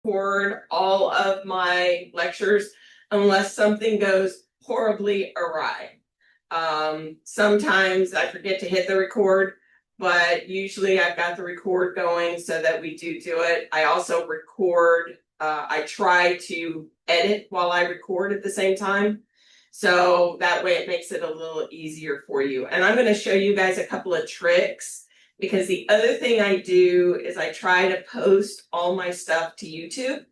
record all of my lectures unless something goes horribly awry. Sometimes I forget to hit the record, but usually I've got the record going so that we do it. I also record, I try to edit while I record at the same time. So that way it makes it a little easier for you. And I'm going to show you guys a couple of tricks, because the other thing I do is I try to post all my stuff to YouTube.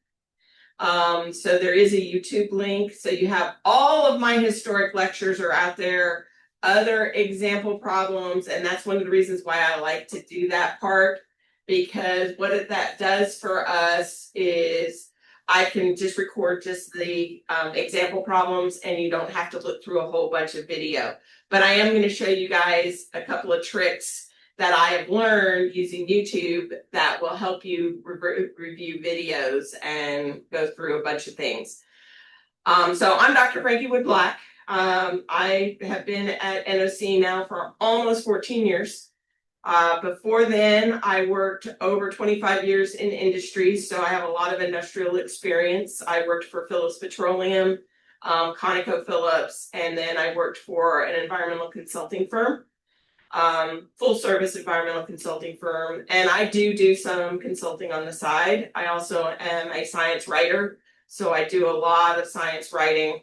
So there is a YouTube link. So you have all of my historic lectures are out there, other example problems. And that's one of the reasons why I like to do that part, because what that does for us is I can just record just the example problems and you don't have to look through a whole bunch of video. But I am going to show you guys a couple of tricks that I have learned using YouTube that will help you review videos and go through a bunch of things. So I'm Dr. Frankie Wood Black. I have been at NOC now for almost 14 years. Before then, I worked over 25 years in industry, so I have a lot of industrial experience. I worked for Phillips Petroleum, ConocoPhillips, and then I worked for an environmental consulting firm. Full service environmental consulting firm, and I do some consulting on the side. I also am a science writer, so I do a lot of science writing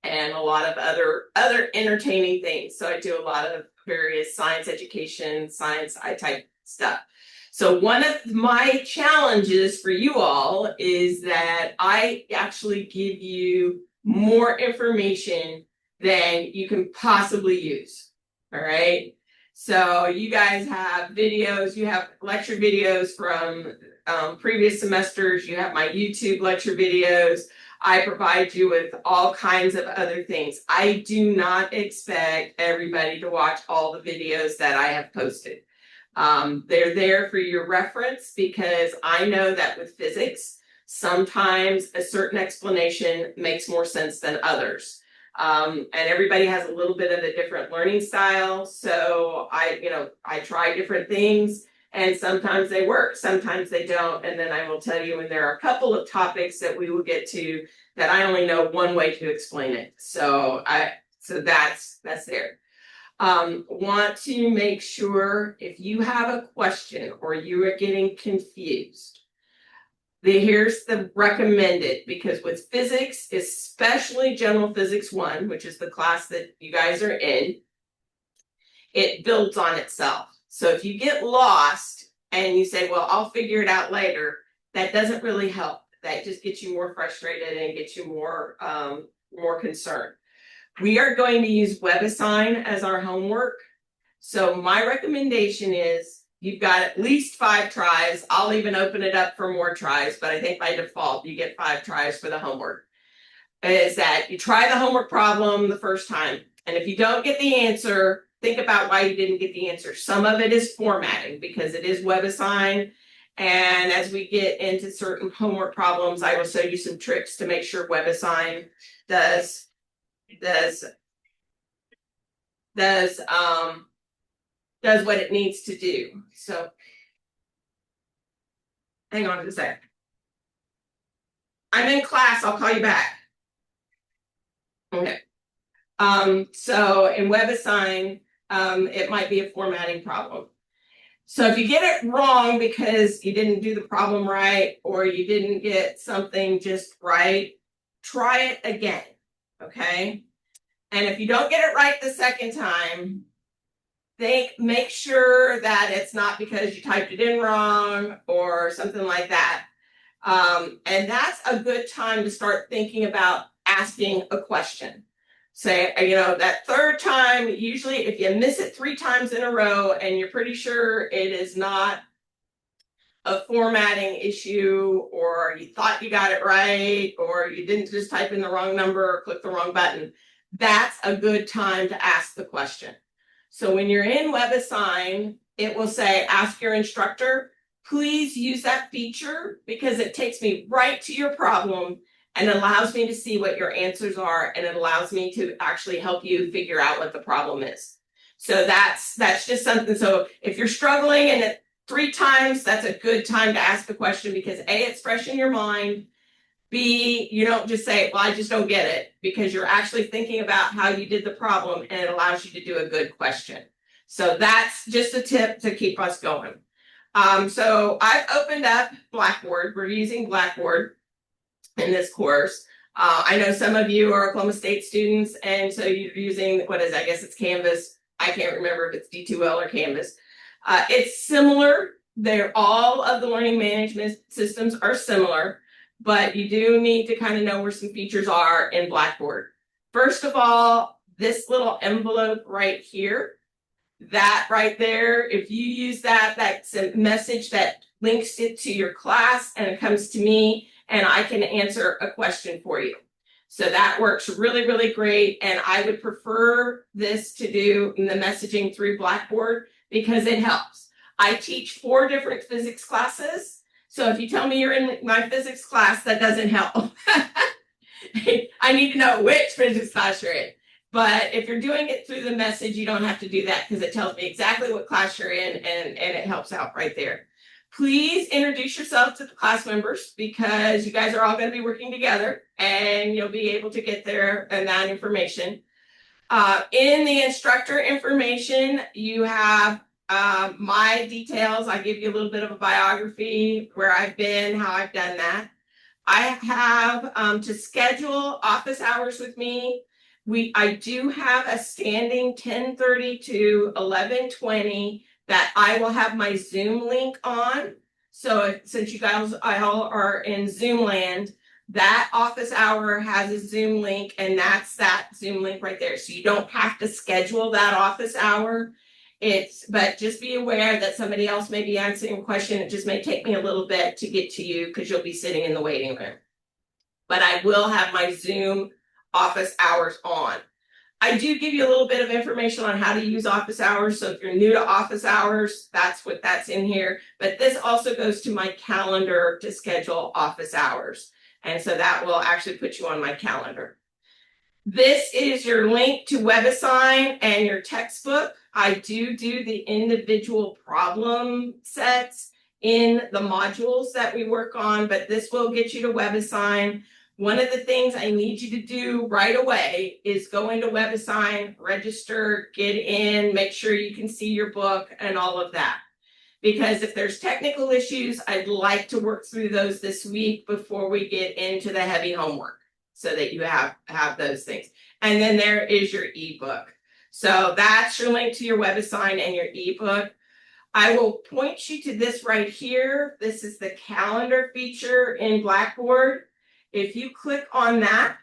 and a lot of other entertaining things. So I do a lot of various science education, science type stuff. So one of my challenges for you all is that I actually give you more information than you can possibly use. All right. So you guys have videos, you have lecture videos from previous semesters, you have my YouTube lecture videos. I provide you with all kinds of other things. I do not expect everybody to watch all the videos that I have posted. They're there for your reference, because I know that with physics, sometimes a certain explanation makes more sense than others. And everybody has a little bit of a different learning style. So I try different things, and sometimes they work, sometimes they don't. And then I will tell you when there are a couple of topics that we will get to that I only know one way to explain it. So that's there. Want to make sure if you have a question or you are getting confused, here's the recommended, because with physics, especially General Physics 1, which is the class that you guys are in, it builds on itself. So if you get lost and you say, well, I'll figure it out later, that doesn't really help. That just gets you more frustrated and gets you more concerned. We are going to use WebAssign as our homework. So my recommendation is you've got at least 5 tries. I'll even open it up for more tries, but I think by default you get 5 tries for the homework. Is that you try the homework problem the first time, and if you don't get the answer, think about why you didn't get the answer. Some of it is formatting, because it is WebAssign. And as we get into certain homework problems, I will show you some tricks to make sure WebAssign does what it needs to do. So hang on a sec. I'm in class, I'll call you back. Okay. So in WebAssign, it might be a formatting problem. So if you get it wrong because you didn't do the problem right, or you didn't get something just right, try it again. Okay. And if you don't get it right the second time, make sure that it's not because you typed it in wrong or something like that. And that's a good time to start thinking about asking a question. Say, that third time, usually if you miss it 3 times in a row and you're pretty sure it is not a formatting issue, or you thought you got it right, or you didn't just type in the wrong number or click the wrong button, that's a good time to ask the question. So when you're in WebAssign, it will say, ask your instructor. Please use that feature, because it takes me right to your problem and it allows me to see what your answers are, and it allows me to actually help you figure out what the problem is. So that's just something. So if you're struggling and 3 times, that's a good time to ask a question because A, it's fresh in your mind. B, you don't just say, well, I just don't get it, because you're actually thinking about how you did the problem and it allows you to do a good question. So that's just a tip to keep us going. So I've opened up Blackboard. We're using Blackboard in this course. I know some of you are Oklahoma State students, and so you're using, I guess it's Canvas. I can't remember if it's D2L or Canvas. It's similar. All of the learning management systems are similar, but you do need to kind of know where some features are in Blackboard. First of all, this little envelope right here, that right there, if you use that, that's a message that links it to your class and it comes to me and I can answer a question for you. So that works really, really great. And I would prefer this to do in the messaging through Blackboard because it helps. I teach 4 different physics classes. So if you tell me you're in my physics class, that doesn't help. I need to know which physics class you're in. But if you're doing it through the message, you don't have to do that because it tells me exactly what class you're in and it helps out right there. Please introduce yourself to the class members because you guys are all going to be working together and you'll be able to get there and that information. In the instructor information, you have my details. I give you a little bit of a biography, where I've been, how I've done that. I have to schedule office hours with me. I do have a standing 10:30 to 11:20 that I will have my Zoom link on. So since you guys all are in Zoom land, that office hour has a Zoom link, and that's that Zoom link right there. So you don't have to schedule that office hour. But just be aware that somebody else may be answering a question. It just may take me a little bit to get to you because you'll be sitting in the waiting room. But I will have my Zoom office hours on. I do give you a little bit of information on how to use office hours. So if you're new to office hours, that's in here. But this also goes to my calendar to schedule office hours. And so that will actually put you on my calendar. This is your link to WebAssign and your textbook. I do the individual problem sets in the modules that we work on, but this will get you to WebAssign. One of the things I need you to do right away is go into WebAssign, register, get in, make sure you can see your book and all of that. Because if there's technical issues, I'd like to work through those this week before we get into the heavy homework so that you have those things. And then there is your ebook. So that's your link to your WebAssign and your ebook. I will point you to this right here. This is the calendar feature in Blackboard. If you click on that,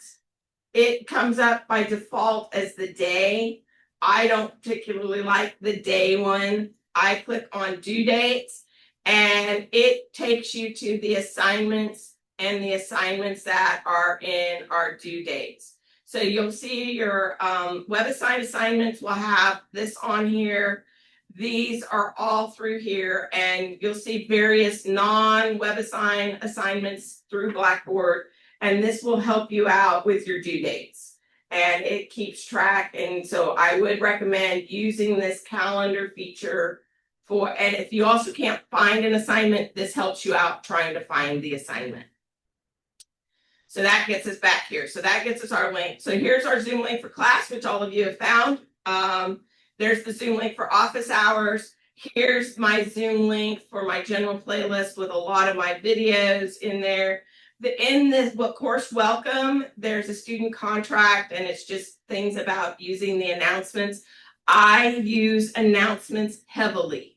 it comes up by default as the day. I don't particularly like the day one. I click on due dates and it takes you to the assignments and the assignments that are in our due dates. So you'll see your WebAssign assignments will have this on here. These are all through here, and you'll see various non-WebAssign assignments through Blackboard. And this will help you out with your due dates and it keeps track. And so I would recommend using this calendar feature and if you also can't find an assignment, this helps you out trying to find the assignment. So that gets us back here. So that gets us our link. So here's our Zoom link for class, which all of you have found. There's the Zoom link for office hours. Here's my Zoom link for my general playlist with a lot of my videos in there. In this course welcome, there's a student contract and it's just things about using the announcements. I use announcements heavily.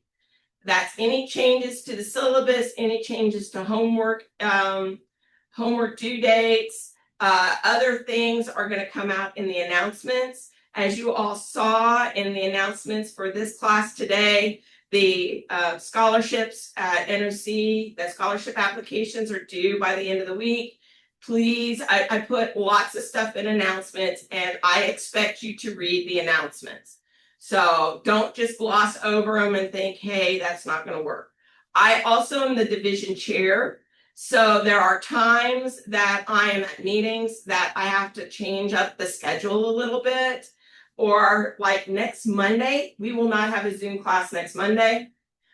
That's any changes to the syllabus, any changes to homework, homework due dates, other things are going to come out in the announcements. As you all saw in the announcements for this class today, the scholarships at NOC, the scholarship applications are due by the end of the week. Please, I put lots of stuff in announcements and I expect you to read the announcements. So don't just gloss over them and think, hey, that's not going to work. I also am the division chair. So there are times that I am at meetings that I have to change up the schedule a little bit. Or like next Monday, we will not have a Zoom class next Monday.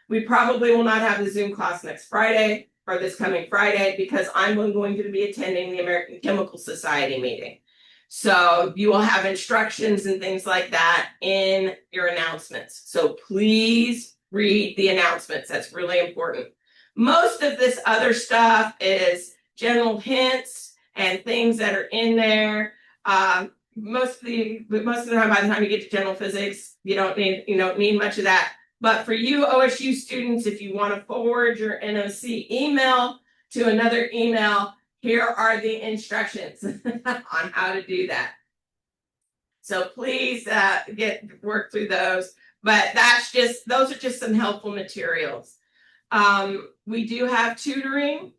We probably will not have the Zoom class next Friday or this coming Friday because I'm going to be attending the American Chemical Society meeting. So you will have instructions and things like that in your announcements. So please read the announcements. That's really important. Most of this other stuff is general hints and things that are in there. Most of the time, by the time you get to general physics, you don't need much of that. But for you OSU students, if you want to forward your NOC email to another email, here are the instructions on how to do that. So please work through those. But those are just some helpful materials. We do have tutoring.com.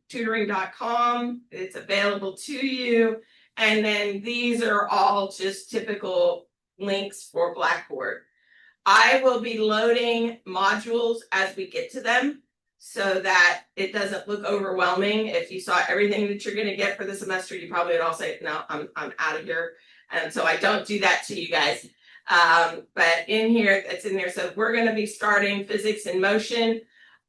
It's available to you. And then these are all just typical links for Blackboard. I will be loading modules as we get to them so that it doesn't look overwhelming. If you saw everything that you're going to get for the semester, you probably would all say, no, I'm out of here. And so I don't do that to you guys. But in here, it's in there. So we're going to be starting physics in motion.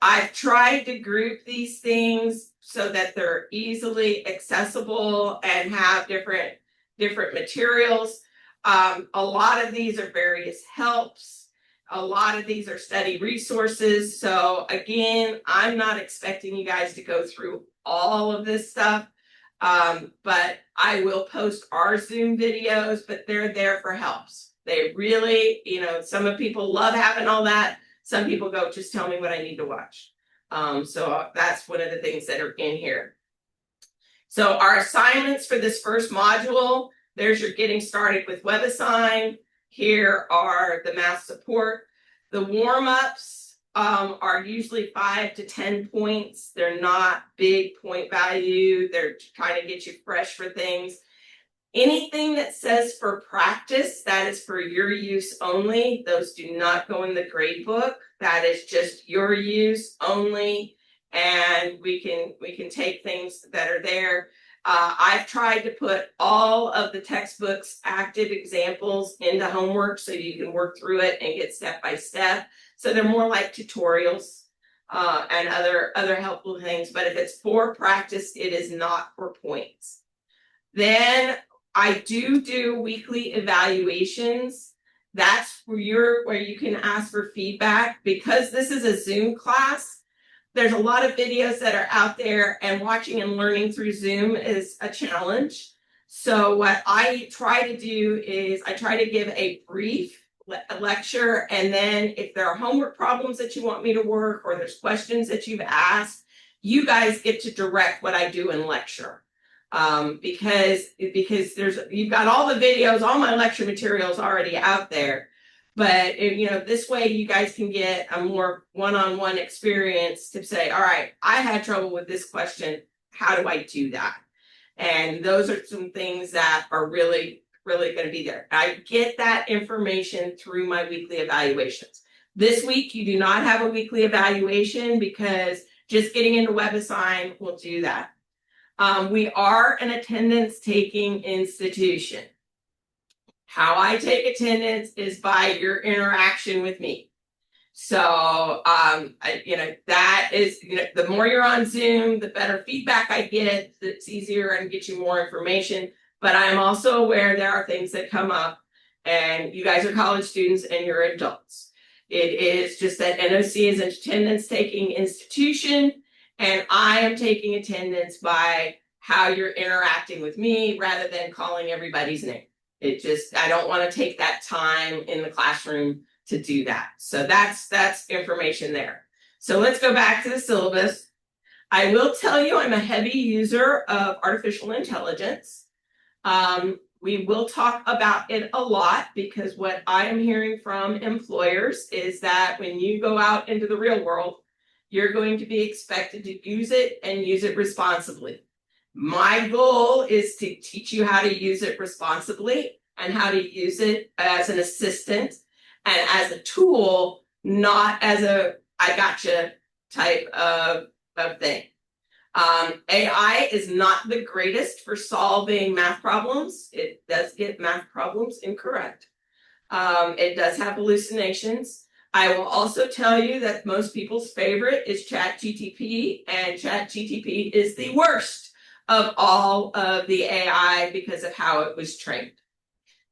I've tried to group these things so that they're easily accessible and have different materials. A lot of these are various helps. A lot of these are study resources. So again, I'm not expecting you guys to go through all of this stuff, but I will post our Zoom videos, but they're there for helps. They really, some of people love having all that. Some people go, just tell me what I need to watch. So that's one of the things that are in here. So our assignments for this first module, there's your getting started with WebAssign. Here are the math support. The warm-ups are usually 5 to 10 points. They're not big point value. They're trying to get you fresh for things. Anything that says for practice, that is for your use only. Those do not go in the grade book. That is just your use only. And we can take things that are there. I've tried to put all of the textbooks active examples into homework so you can work through it and get step by step. So they're more like tutorials and other helpful things. But if it's for practice, it is not for points. Then I do weekly evaluations. That's where you can ask for feedback. Because this is a Zoom class, there's a lot of videos that are out there, and watching and learning through Zoom is a challenge. So what I try to do is I try to give a brief lecture, and then if there are homework problems that you want me to work or there's questions that you've asked, you guys get to direct what I do in lecture. Because you've got all the videos, all my lecture materials already out there. But this way you guys can get a more one-on-one experience to say, all right, I had trouble with this question. How do I do that? And those are some things that are really, really going to be there. I get that information through my weekly evaluations. This week, you do not have a weekly evaluation because just getting into WebAssign will do that. We are an attendance taking institution. How I take attendance is by your interaction with me. So, that is, the more you're on Zoom, the better feedback I get. It's easier and get you more information. But I'm also aware there are things that come up, and you guys are college students and you're adults. It is just that NOC is an attendance taking institution, and I am taking attendance by how you're interacting with me rather than calling everybody's name. I don't want to take that time in the classroom to do that. So that's information there. So let's go back to the syllabus. I will tell you I'm a heavy user of artificial intelligence. We will talk about it a lot because what I am hearing from employers is that when you go out into the real world, you're going to be expected to use it and use it responsibly. My goal is to teach you how to use it responsibly and how to use it as an assistant and as a tool, not as a I gotcha type of thing. AI is not the greatest for solving math problems. It does get math problems incorrect. It does have hallucinations. I will also tell you that most people's favorite is ChatGTP, and ChatGTP is the worst of all of the AI because of how it was trained.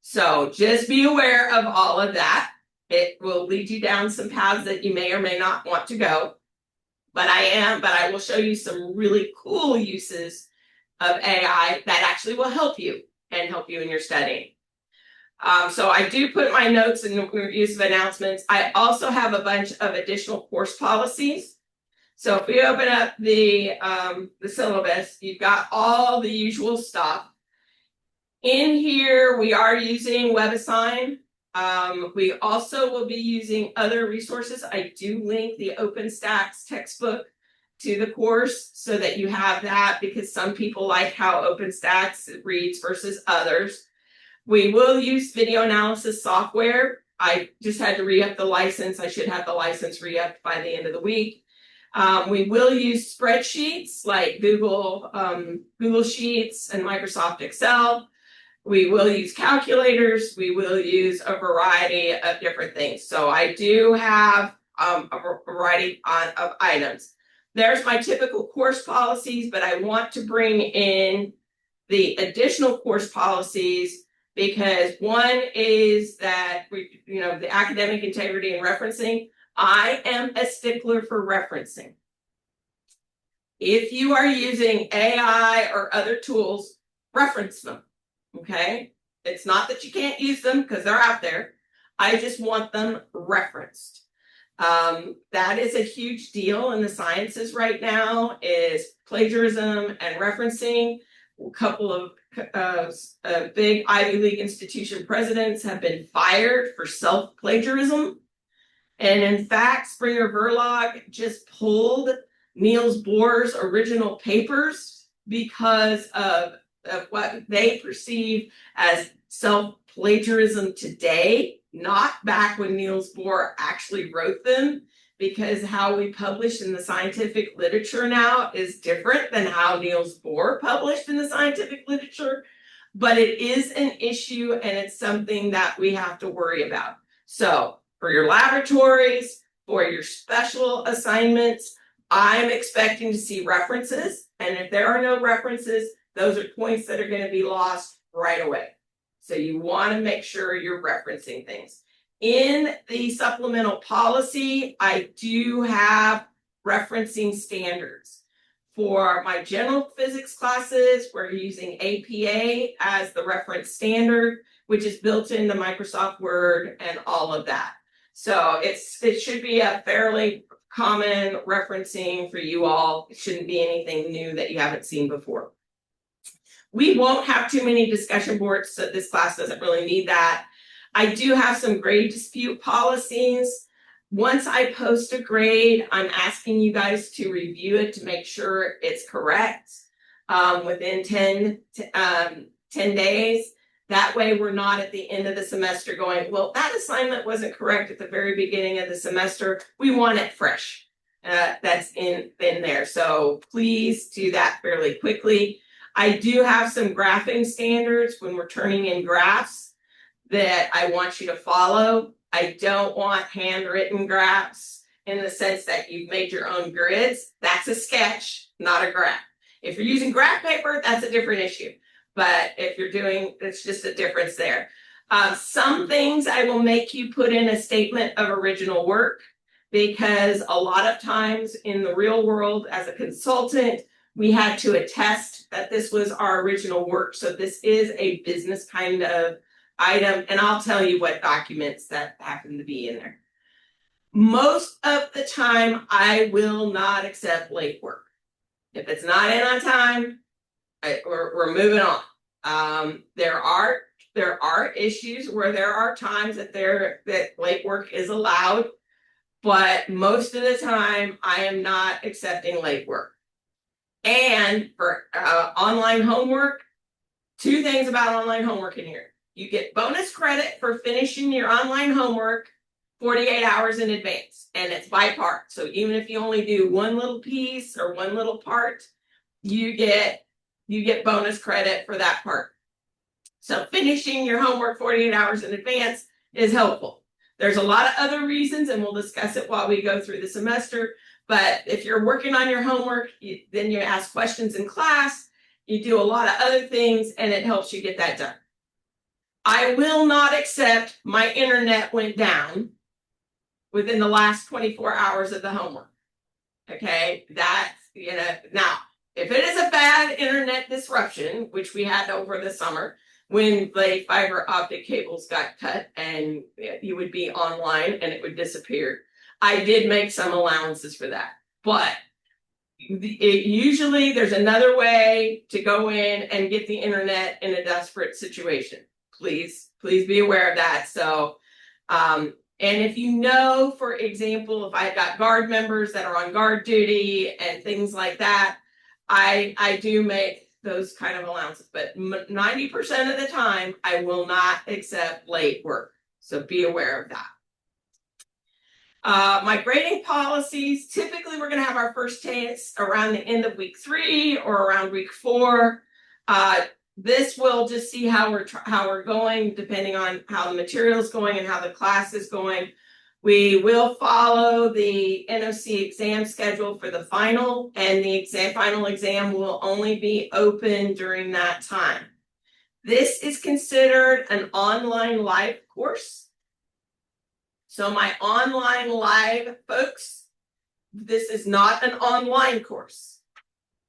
So just be aware of all of that. It will lead you down some paths that you may or may not want to go. But I will show you some really cool uses of AI that actually will help you and help you in your studying. So I do put my notes in use of announcements. I also have a bunch of additional course policies. So if we open up the syllabus, you've got all the usual stuff. In here, we are using WebAssign. We also will be using other resources. I do link the OpenStax textbook to the course so that you have that, because some people like how OpenStax reads versus others. We will use video analysis software. I just had to re-up the license. I should have the license re-upped by the end of the week. We will use spreadsheets like Google Sheets and Microsoft Excel. We will use calculators. We will use a variety of different things. So I do have a variety of items. There's my typical course policies, but I want to bring in the additional course policies because one is that the academic integrity and referencing. I am a stickler for referencing. If you are using AI or other tools, reference them. Okay? It's not that you can't use them because they're out there. I just want them referenced. That is a huge deal in the sciences right now, is plagiarism and referencing. A couple of big Ivy League institution presidents have been fired for self-plagiarism. And in fact, Springer Verlag just pulled Niels Bohr's original papers because of what they perceive as self-plagiarism today, not back when Niels Bohr actually wrote them, because how we publish in the scientific literature now is different than how Niels Bohr published in the scientific literature. But it is an issue, and it's something that we have to worry about. So for your laboratories, for your special assignments, I'm expecting to see references. And if there are no references, those are points that are going to be lost right away. So you want to make sure you're referencing things. In the supplemental policy, I do have referencing standards. For my general physics classes, we're using APA as the reference standard, which is built into Microsoft Word and all of that. So it should be a fairly common referencing for you all. It shouldn't be anything new that you haven't seen before. We won't have too many discussion boards, so this class doesn't really need that. I do have some grade dispute policies. Once I post a grade, I'm asking you guys to review it to make sure it's correct within 10 days. That way we're not at the end of the semester going, well, that assignment wasn't correct at the very beginning of the semester. We want it fresh. That's in there. So please do that fairly quickly. I do have some graphing standards when we're turning in graphs that I want you to follow. I don't want handwritten graphs in the sense that you've made your own grids. That's a sketch, not a graph. If you're using graph paper, that's a different issue. But if you're doing, it's just a difference there. Some things I will make you put in a statement of original work, because a lot of times in the real world as a consultant, we had to attest that this was our original work. So this is a business kind of item, and I'll tell you what documents that happen to be in there. Most of the time, I will not accept late work. If it's not in on time, we're moving on. There are issues where there are times that late work is allowed, but most of the time, I am not accepting late work. And for online homework, two things about online homework in here. You get bonus credit for finishing your online homework 48 hours in advance, and it's by part. So even if you only do one little piece or one little part, you get bonus credit for that part. So finishing your homework 48 hours in advance is helpful. There's a lot of other reasons, and we'll discuss it while we go through the semester. But if you're working on your homework, then you ask questions in class, you do a lot of other things, and it helps you get that done. I will not accept my internet went down within the last 24 hours of the homework. Okay, that's, now, if it is a bad internet disruption, which we had over the summer, when the fiber optic cables got cut and you would be online and it would disappear, I did make some allowances for that. But usually there's another way to go in and get the internet in a desperate situation. Please be aware of that. So, and if you know, for example, if I've got guard members that are on guard duty and things like that, I do make those kind of allowances, but 90% of the time, I will not accept late work. So be aware of that. My grading policies, typically we're going to have our first test around the end of week 3 or around week 4. This will just see how we're going, depending on how the material is going and how the class is going. We will follow the NOC exam schedule for the final, and the final exam will only be open during that time. This is considered an online live course. So my online live folks, this is not an online course.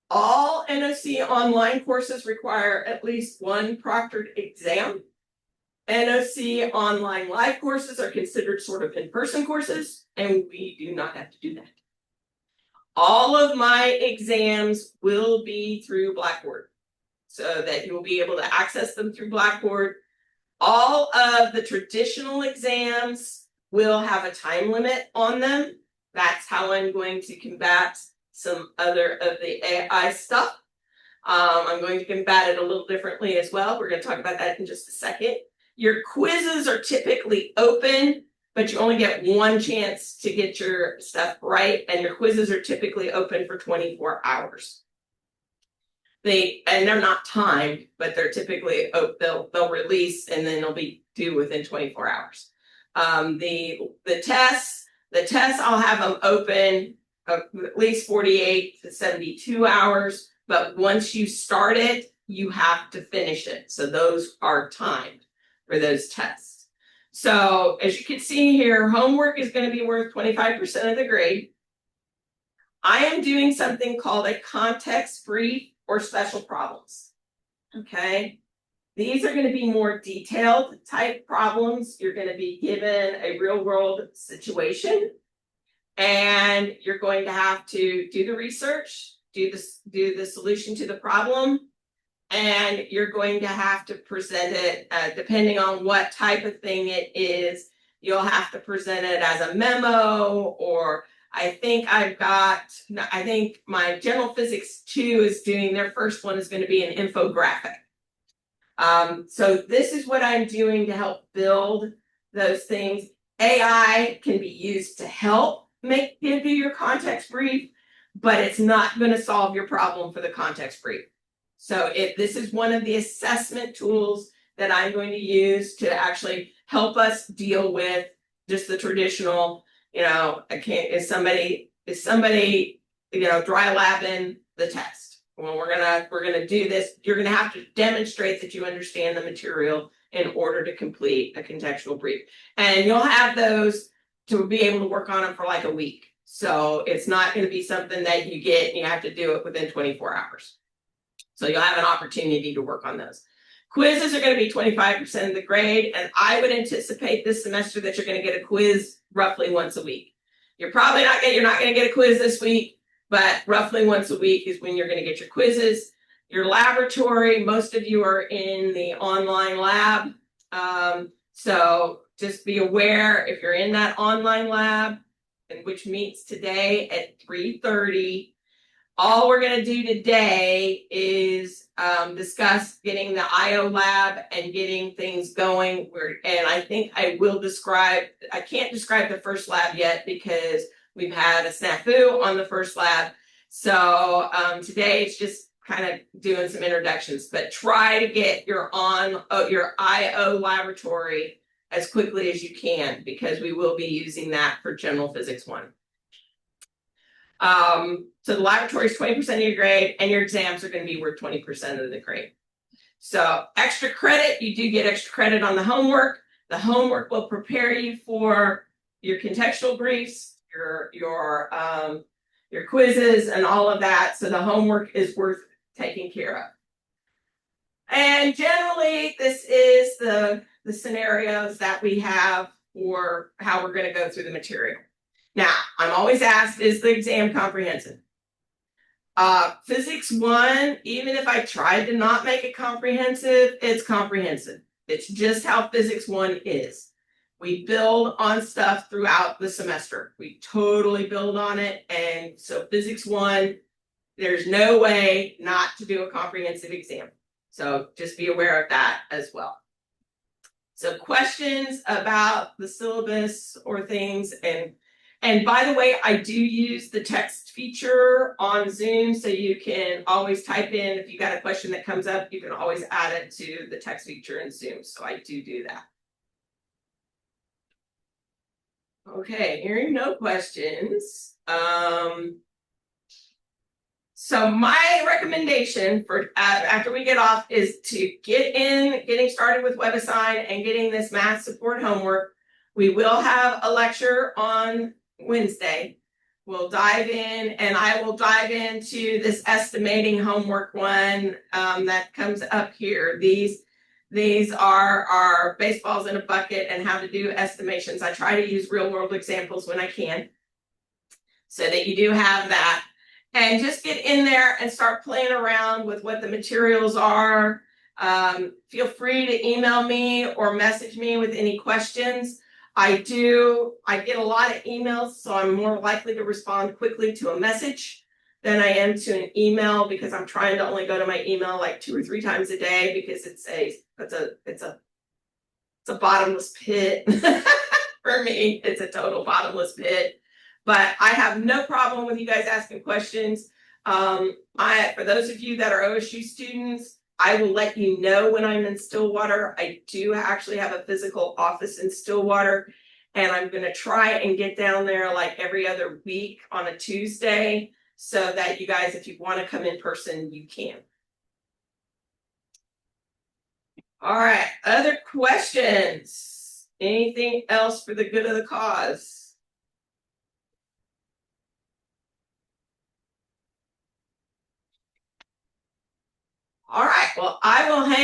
All NOC online courses require at least one proctored exam. NOC online live courses are considered sort of in-person courses, and we do not have to do that. All of my exams will be through Blackboard, so that you'll be able to access them through Blackboard. All of the traditional exams will have a time limit on them. That's how I'm going to combat some other of the AI stuff. I'm going to combat it a little differently as well. We're going to talk about that in just a second. Your quizzes are typically open, but you only get one chance to get your stuff right, and your quizzes are typically open for 24 hours. They're not timed, but they're typically, they'll release and then they'll be due within 24 hours. The tests I'll have them open at least 48 to 72 hours, but once you start it, you have to finish it. So those are timed for those tests. So as you can see here, homework is going to be worth 25% of the grade. I am doing something called a context brief or special problems. Okay. These are going to be more detailed type problems. You're going to be given a real world situation, and you're going to have to do the research, do the solution to the problem, and you're going to have to present it, depending on what type of thing it is. You'll have to present it as a memo, or I think my General Physics 2 is doing, their first one is going to be an infographic. So this is what I'm doing to help build those things. AI can be used to help give you your context brief, but it's not going to solve your problem for the context brief. So this is one of the assessment tools that I'm going to use to actually help us deal with just the traditional, is somebody, dry labbing the test. Well, we're gonna do this. You're gonna have to demonstrate that you understand the material in order to complete a contextual brief. And you'll have those to be able to work on them for like a week. So it's not going to be something that you get and you have to do it within 24 hours. So you'll have an opportunity to work on those. Quizzes are going to be 25% of the grade, and I would anticipate this semester that you're going to get a quiz roughly once a week. You're not going to get a quiz this week, but roughly once a week is when you're going to get your quizzes. Your laboratory, most of you are in the online lab. So just be aware, if you're in that online lab, which meets today at 3:30, all we're going to do today is discuss getting the IO lab and getting things going. And I think I can't describe the first lab yet because we've had a snafu on the first lab. So today it's just kind of doing some introductions, but try to get your IO laboratory as quickly as you can, because we will be using that for General Physics 1. So the laboratory is 20% of your grade, and your exams are going to be worth 20% of the grade. So extra credit, you do get extra credit on the homework. The homework will prepare you for your contextual briefs, your quizzes, and all of that. So the homework is worth taking care of. And generally, this is the scenarios that we have for how we're going to go through the material. Now, I'm always asked, is the exam comprehensive? Physics 1, even if I tried to not make it comprehensive, it's comprehensive. It's just how Physics 1 is. We build on stuff throughout the semester. We totally build on it. And so Physics 1, there's no way not to do a comprehensive exam. So just be aware of that as well. So questions about the syllabus or things, and by the way, I do use the text feature on Zoom, so you can always type in, if you got a question that comes up, you can always add it to the text feature in Zoom. So I do that. Okay, hearing no questions. So my recommendation for after we get off is to getting started with WebAssign and getting this math support homework. We will have a lecture on Wednesday. We'll dive in, and I will dive into this estimating homework one that comes up here. These are our baseballs in a bucket and how to do estimations. I try to use real world examples when I can, so that you do have that. And just get in there and start playing around with what the materials are. Feel free to email me or message me with any questions. I get a lot of emails, so I'm more likely to respond quickly to a message than I am to an email, because I'm trying to only go to my email like 2 or 3 times a day, because it's a bottomless pit. For me, it's a total bottomless pit. But I have no problem with you guys asking questions. For those of you that are OSU students, I will let you know when I'm in Stillwater. I do actually have a physical office in Stillwater, and I'm going to try and get down there like every other week on a Tuesday, so that you guys, if you want to come in person, you can. All right, other questions? Anything else for the good of the cause? All right, well, I will hang